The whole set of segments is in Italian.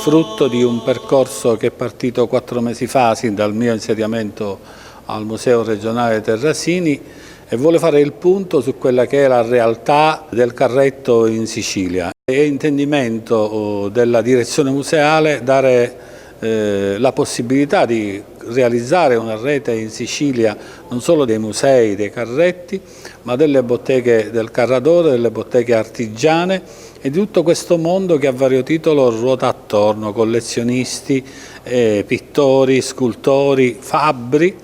frutto di un percorso che è partito 4 mesi fa, sin dal mio insediamento al Museo regionale Terrasini, e vuole fare il punto su quella che è la realtà del carretto in Sicilia. È intendimento della direzione museale dare la possibilità di realizzare una rete in Sicilia non solo dei musei, dei carretti, ma delle botteghe del Carradore, delle botteghe artigiane e di tutto questo mondo che a vario titolo ruota attorno, collezionisti, pittori, scultori, fabbri,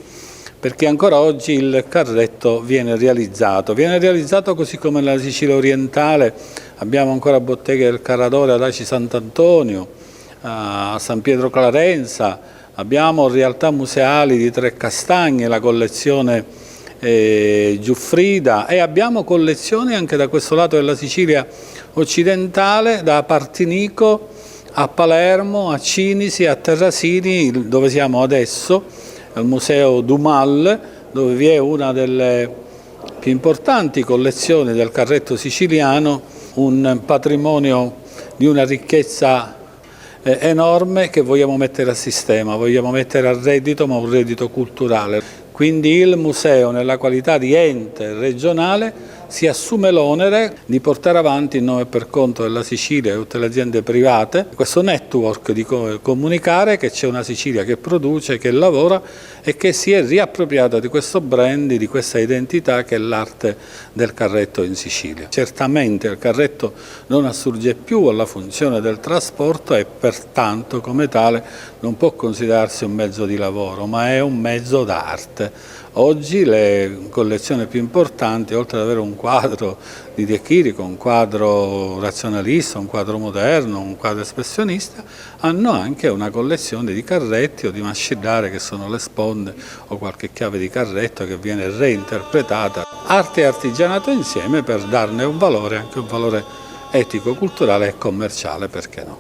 perché ancora oggi il carretto viene realizzato così come nella Sicilia orientale. Abbiamo ancora botteghe del Carradore ad Aci Sant'Antonio, a San Pietro Clarenza, abbiamo realtà museali di Trecastagni, la collezione Giuffrida, e abbiamo collezioni anche da questo lato della Sicilia occidentale, da Partinico a Palermo, a Cinisi, a Terrasini, dove siamo adesso, al Museo Dumal, dove vi è una delle più importanti collezioni del carretto siciliano, un patrimonio di una ricchezza enorme che vogliamo mettere a sistema, vogliamo mettere a reddito, ma un reddito culturale. Quindi il museo, nella qualità di ente regionale, si assume l'onere di portare avanti in nome e per conto della Sicilia e tutte le aziende private questo network, di comunicare che c'è una Sicilia che produce, che lavora e che si è riappropriata di questo brand, di questa identità che è l'arte del carretto in Sicilia. Certamente il carretto non assurge più alla funzione del trasporto e pertanto come tale non può considerarsi un mezzo di lavoro, ma è un mezzo d'arte. Oggi le collezioni più importanti, oltre ad avere un quadro di De Chirico, un quadro razionalista, un quadro moderno, un quadro espressionista, hanno anche una collezione di carretti o di mascellare, che sono le sponde o qualche chiave di carretto che viene reinterpretata. Arte e artigianato insieme per darne un valore, anche un valore etico, culturale e commerciale, perché no?